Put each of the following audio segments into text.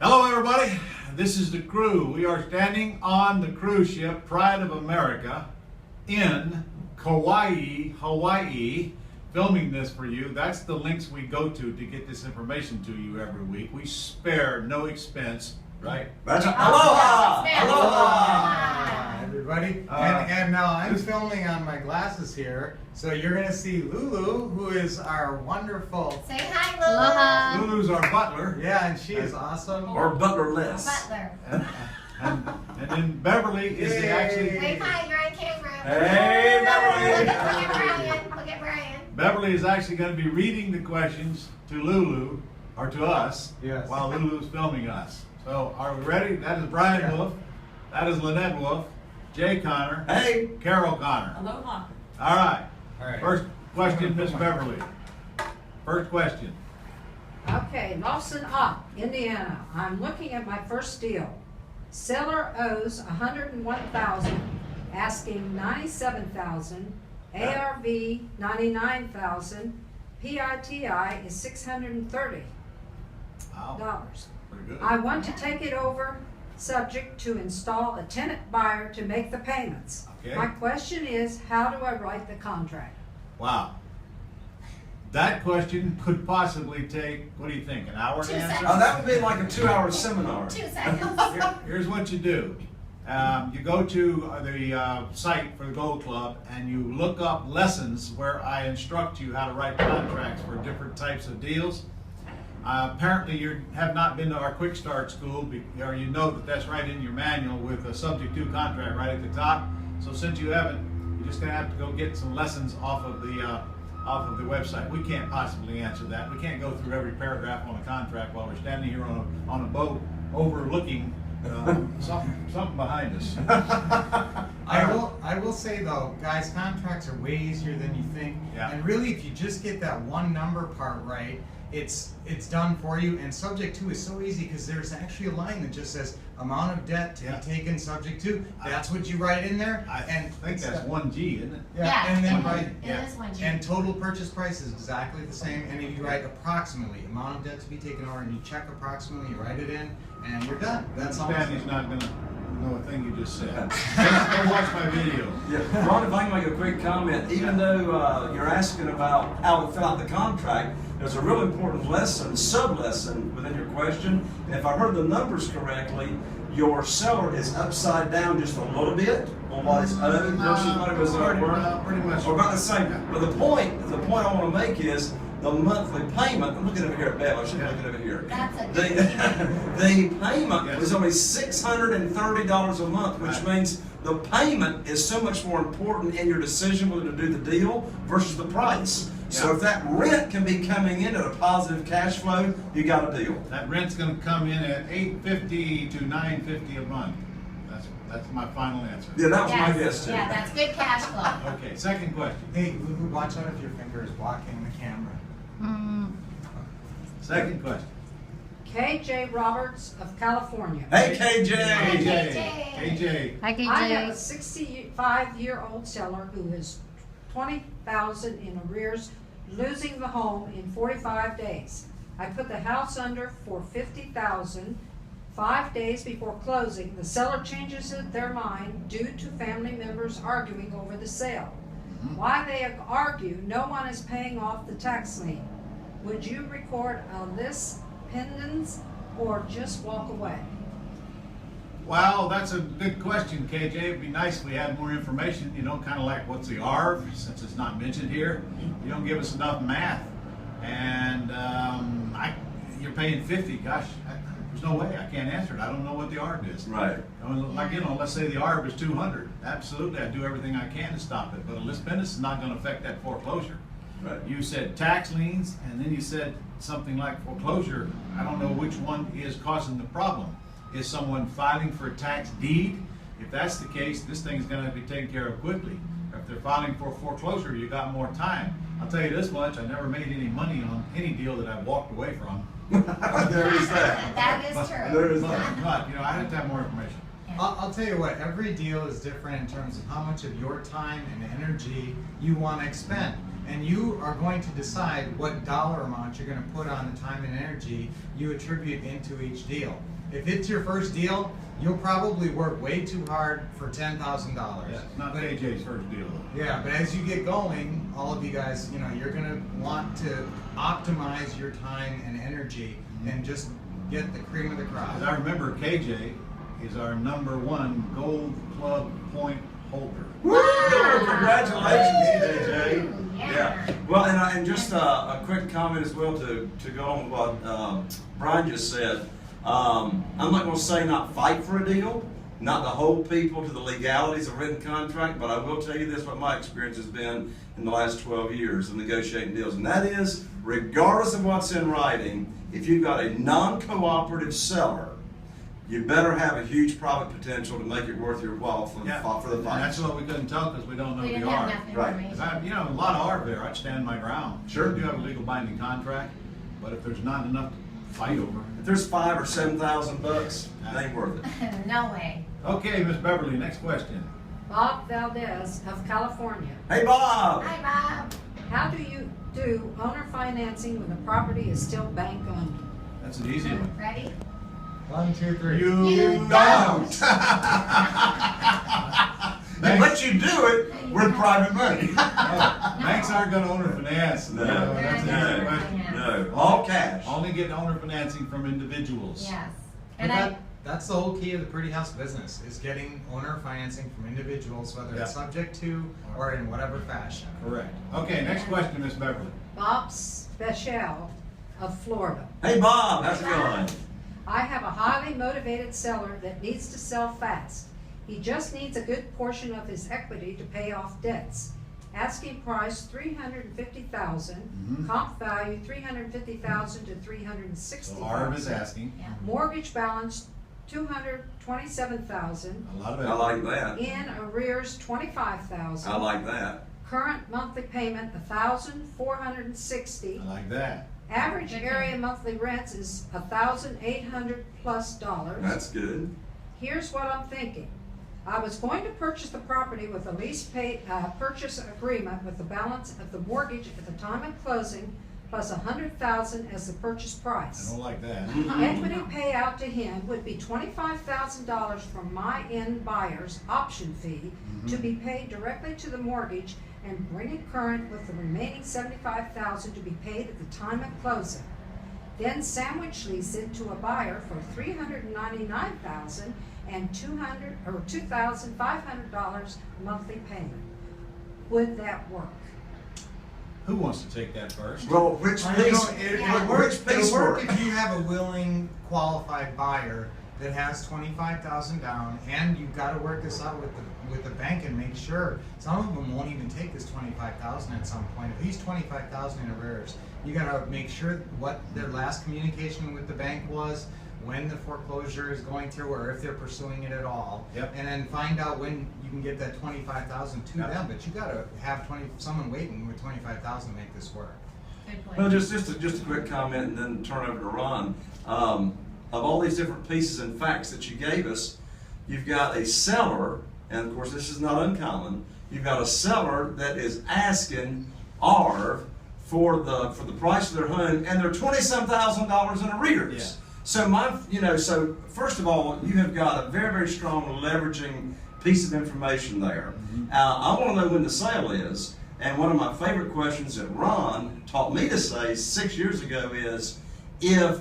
Hello everybody, this is the crew. We are standing on the cruise ship Pride of America in Kauai, Hawaii, filming this for you. That's the links we go to get this information to you every week. We spare no expense, right? That's Aloha! Aloha! Everybody. And now I'm filming on my glasses here, so you're going to see Lulu, who is our wonderful... Say hi, Lola. Aloha. Lulu's our butler. Yeah, and she is awesome. Or butlerless. Butler. And then Beverly is the actually... Wave hi, you're on camera. Hey, Beverly. Look at Brian. Look at Brian. Beverly is actually going to be reading the questions to Lulu, or to us, Yes. while Lulu's filming us. So, are we ready? That is Brian Yeah. Wolf. That is Lynette Wolf. Jay Connor. Hey. Carol Connor. Aloha. All right. All right. First question, Miss Beverly. First question. Okay, Lawson, Indiana. I'm looking at my first deal. Seller owes $101,000, asking $97,000, ARV $99,000, PITI is $630. Wow. Pretty good. I want to take it over, subject to install a tenant buyer to make the payments. Okay. My question is, how do I write the contract? Wow. That question could possibly take, what do you think, an hour to 2 answer? seconds. Oh, that would be like a 2-hour seminar. 2 seconds. Here's what you do. You go to the site for the Gold Club and you look up lessons where I instruct you how to write contracts for different types of deals. Apparently you have not been to our Quick Start school, or you know that that's right in your manual with a subject to contract right at the top. So since you haven't, you're just going to have to go get some lessons off of the website. We can't possibly answer that. We can't go through every paragraph on a contract while we're standing here on a boat overlooking something behind us. I will say though, guys, contracts are way easier than you think. Yeah. And really, if you just get that one number part right, it's done for you. And subject to is so easy because there's actually a line that just says amount of debt to Yeah. be taken subject to. That's what you write in there. I And think that's 1G, isn't it? Yeah, and then it write is one G. and total purchase price is exactly the same. And if you write approximately amount of debt to be taken over, and you check approximately, you write it in, and you're done. That's all. He's not gonna know a thing you just said. Go watch my video. Yeah, Ron, if I can make a quick comment, even though you're asking about how to fill out the contract, there's a real important lesson, sub-lesson within your question. And if I heard the numbers correctly, your seller is upside down just a little bit on what is owed versus what it was pretty much. or about the same. But the point I want to make is the monthly payment. I'm looking over here at Bev. I should be looking over here. That's a The payment Yes. is only $630 a month, which Right. means the payment is so much more important in your decision whether to do the deal versus the price. So Yeah. if that rent can be coming in at a positive cash flow, you got a deal. That rent's gonna come in at $850 to $950 a month. That's my final answer. Yeah, that was my Yes. guess too. Yeah, that's good cash flow. Okay, second question. Hey, Lulu, watch out if your finger is blocking the camera. Second question. KJ Roberts of California. Hey KJ! KJ. KJ. I Hi, have a KJ. 65-year-old seller who is $20,000 in arrears, losing the home in 45 days. I put the house under for $50,000. 5 days before closing, the seller changes their mind due to family members arguing over the sale. While they argue, no one is paying off the tax lien. Would you record a list, Pendens, or just walk away? Well, that's a good question, KJ. It'd be nice if we had more information, kind of like what's the ARV, since it's not mentioned here. You don't give us enough math. And you're paying 50, gosh, there's no way, I can't answer it. I don't know what the ARV is. Right. Like, let's say the ARV is 200. Absolutely, I'd do everything I can to stop it. But a list pendens is not gonna affect that foreclosure. Right. You said tax liens, and then you said something like foreclosure. I don't know which one is causing the problem. Is someone filing for a tax deed? If that's the case, this thing's gonna be taken care of quickly. If they're filing for foreclosure, you got more time. I'll tell you this much, I never made any money on any deal that I walked away from. There is that. That is true. There is But, that. I have to have more information. I'll tell you what, every deal is different in terms of how much of your time and energy you want to expend. and you are going to decide what dollar amount you're going to put on the time and energy you attribute into each deal. If it's your first deal, you'll probably work way too hard for $10,000. Yeah, it's not AJ's first deal. Yeah, but as you get going, all of you guys, you're gonna want to optimize your time and energy and just get the cream of the crop. As I remember, KJ is our #1 Gold Club point holder. Woo! Congratulations, AJ. Yeah. Well, and just a quick comment as well to go on with what Brian just said. I'm not going to say not fight for a deal, not to hold people to the legalities of written contract, but I will tell you this, what my experience has been in the last 12 years of negotiating deals. And that is, regardless of what's in writing, if you've got a non-cooperative seller, you better have a huge profit potential to make it worth your while for the And fight. that's what we couldn't tell because we don't know We the didn't have art. enough Right. information. A lot of art there. I'd stand my ground. Sure. We do have a legal binding contract, but if there's not enough to fight over. If there's $5,000 or $7,000, it ain't worth it. No way. Okay, Miss Beverly, next question. Bob Valdez of California. Hey, Bob! Hi, Bob. How do you do owner financing when the property is still bank owned? That's an easy one. Ready? 1, 2, 3. You don't. They let you do it with private money. Banks aren't gonna owner finance. No, That's an easy no, question. No, all cash. Only get owner financing from individuals. Yes. But And that's the whole key of the pretty house business, is getting owner financing from individuals, whether it's Yeah. subject to or in whatever fashion. Correct. Okay, next question, Miss Beverly. Bob Special of Florida. Hey, Bob, how's it going? I have a highly motivated seller that needs to sell fast. He just needs a good portion of his equity to pay off debts. Asking price $350,000, comp value $350,000 to $360,000. So Harv is asking. Yeah. Mortgage balance $227,000. A lot of it. I like that. In arrears $25,000. I like that. Current monthly payment $1,460. I like that. Average area monthly rents is $1,800+ That's good. Here's what I'm thinking. I was going to purchase the property with a lease purchase agreement with the balance of the mortgage at the time of closing plus $100,000 as the purchase I price. don't like that. Equity payout to him would be $25,000 from my end buyer's option fee to be paid directly to the mortgage and bring it current with the remaining $75,000 to be paid at the time of closing. Then sandwich lease it to a buyer for $399,000 and $2,500 monthly payment. Would that work? Who wants to take that first? Well, which piece? Which piece It'll work work? if you have a willing, qualified buyer that has $25,000 down, and you've got to work this out with the bank and make sure. Some of them won't even take this $25,000 at some point. If he's $25,000 in arrears, you got to make sure what their last communication with the bank was, when the foreclosure is going through, or if they're pursuing it at all. Yep. And then find out when you can get that $25,000 to Yep. them. But you got to have someone waiting with $25,000 to make this work. Good point. Well, just a quick comment and then turn over to Ron. Of all these different pieces and facts that you gave us, you've got a seller, and of course this is not uncommon, you've got a seller that is asking ARV for the price of their home, and they're $27,000 in arrears. Yeah. So first of all, you have got a very, very strong leveraging piece of information there. I want to know when the sale is, and one of my favorite questions that Ron taught me to say 6 years ago is, if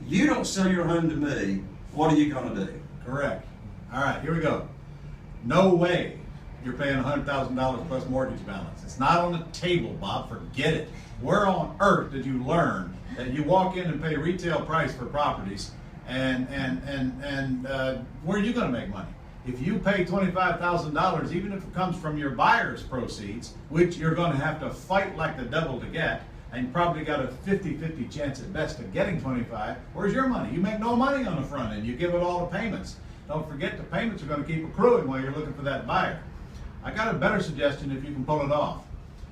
you don't sell your home to me, what are you going to do? Correct. All right, here we go. No way you're paying $100,000 plus mortgage balance. It's not on the table, Bob. Forget it. Where on earth did you learn that you walk in and pay retail price for properties, and where are you going to make money? If you pay $25,000, even if it comes from your buyer's proceeds, which you're going to have to fight like the devil to get, and you probably got a 50-50 chance at best of getting 25, where's your money? You make no money on the front end. You give it all to payments. Don't forget the payments are going to keep accruing while you're looking for that buyer. I got a better suggestion if you can pull it off.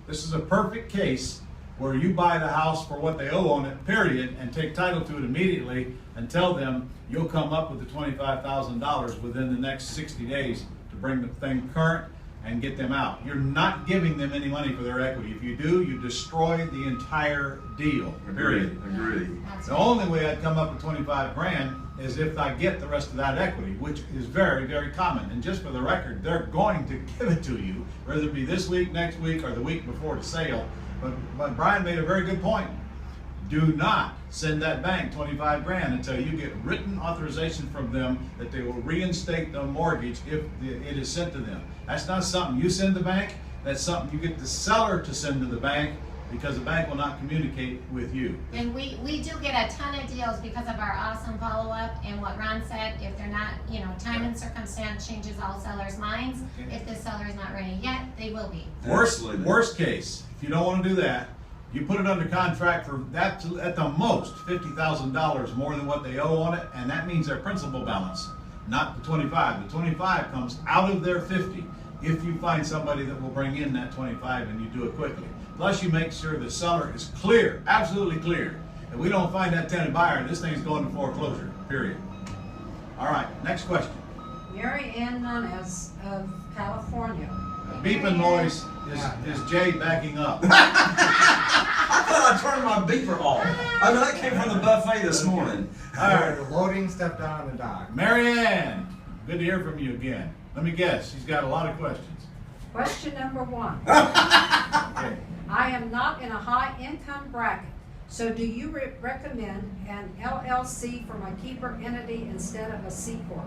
This is a perfect case where you buy the house for what they owe on it, period, and take title to it immediately and tell them you'll come up with the $25,000 within the next 60 days to bring the thing current. and get them out. You're not giving them any money for their equity. If you do, you destroy the entire deal, period. Agree. The only way I'd come up with 25 grand is if I get the rest of that equity, which is very, very common. And just for the record, they're going to give it to you, whether it be this week, next week, or the week before the sale. But Brian made a very good point. Do not send that bank 25 grand until you get written authorization from them that they will reinstate the mortgage if it is sent to them. That's not something you send the bank. That's something you get the seller to send to the bank, because the bank will not communicate with you. And we do get a ton of deals because of our awesome follow-up, and what Ron said, if they're not, time and circumstance changes all sellers' minds. Okay. If the seller is not ready yet, they will be. Worst case, if you don't want to do that, you put it under contract for that at the most $50,000 more than what they owe on it, and that means their principal balance, not the 25. The 25 comes out of their 50 if you find somebody that will bring in that 25 and you do it quickly. Plus, you make sure the seller is clear, absolutely clear. If we don't find that tenant buyer, this thing's going to foreclosure, period. All right, next question. Mary Ann Nunes of California. The beeping noise is Jay backing up. I thought I turned my beeper off. I know that came from the buffet this morning. All right, They're loading stuff down on the dock. Mary Ann, good to hear from you again. Let me guess, she's got a lot of questions. Question number 1. Okay. I am not in a high income bracket, so do you recommend an LLC for my keeper entity instead of a C Corp?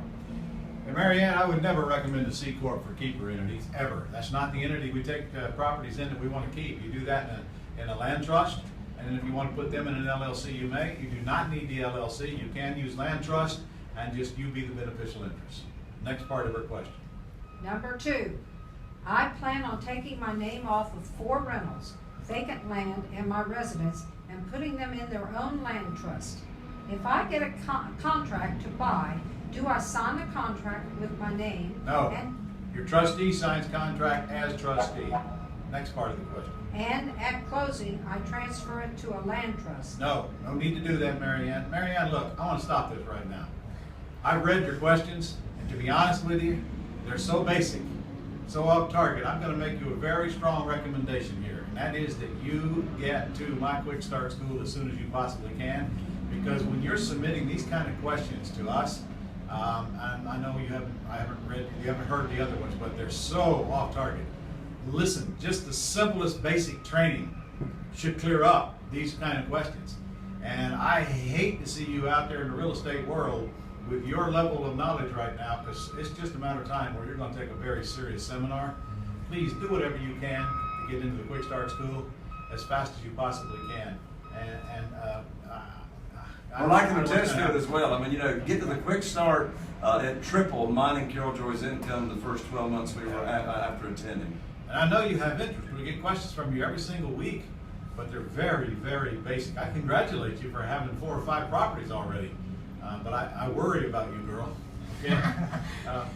And Mary Ann, I would never recommend a C Corp for keeper entities, ever. That's not the entity we take properties in that we want to keep. You do that in a land trust, and then if you want to put them in an LLC, you may. You do not need the LLC. You can use land trust, and just you be the beneficial interest. Next part of her question. Number 2, I plan on taking my name off of 4 rentals, vacant land, and my residence, and putting them in their own land trust. If I get a contract to buy, do I sign a contract with my name? No. And, Your trustee signs contract as trustee. Next part of the question. and at closing, I transfer it to a land trust. No need to do that, Mary Ann. Mary Ann, look, I want to stop this right now. I've read your questions, and to be honest with you, they're so basic, so off target. I'm going to make you a very strong recommendation here, and that is that you get to my Quick Start School as soon as you possibly can, because when you're submitting these kind of questions to us, and I know you haven't heard the other ones, but they're so off target. Listen, just the simplest basic training should clear up these kind of questions. And I hate to see you out there in the real estate world with your level of knowledge right now, because it's just a matter of time where you're going to take a very serious seminar. Please do whatever you can to get into the Quick Start School as fast as you possibly can. Well, I can attest to it as well. I mean, get to the Quick Start, it tripled mine and Carol Joy's income the first 12 months we were after attending. And I know you have interest. We get questions from you every single week, but they're very, very basic. I congratulate you for having 4 or 5 properties already, but I worry about you, girl. Okay?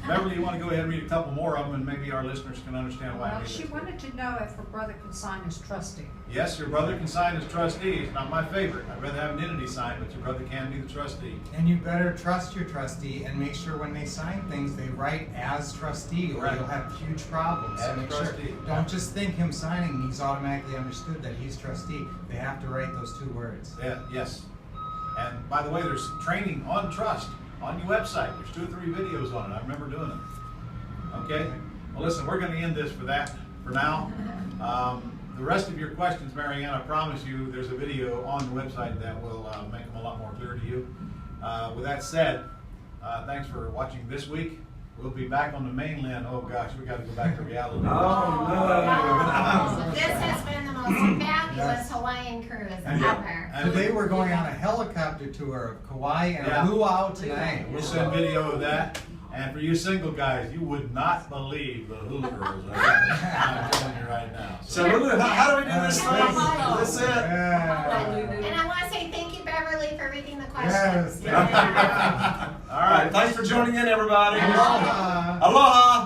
Beverly, you want to go ahead and read a couple more of them, and maybe our listeners can understand why. Well, she wanted to know if her brother could sign as trustee. Yes, your brother can sign as trustee. It's not my favorite. I'd rather have an entity sign, but your brother can be the trustee. And you better trust your trustee and make sure when they sign things, they write as trustee, or Right. you'll have huge problems. So As make trustee. sure, don't just think him signing, he's automatically understood that he's trustee. They have to write those 2 words. Yeah, yes. And by the way, there's training on trust on your website. There's 2 or 3 videos on it. I remember doing them. Okay? Well, listen, we're going to end this for now. The rest of your questions, Mary Ann, I promise you there's a video on the website that will make them a lot more clear to you. With that said, thanks for watching this week. We'll be back on the mainland. Oh gosh, we got to go back to reality. This has been the most fabulous Hawaiian cruise ever. And Today we're going on a helicopter tour of Kauai and Yeah. a luau tonight. We'll send video of that. And for you single guys, you would not believe the hula girls I'm telling you right now. So, Lulu, how do we do this thing? That's it. Yeah. And I want to say thank you, Beverly, for reading the questions. Yes. All right. Thanks for joining in, everybody. Aloha. Aloha.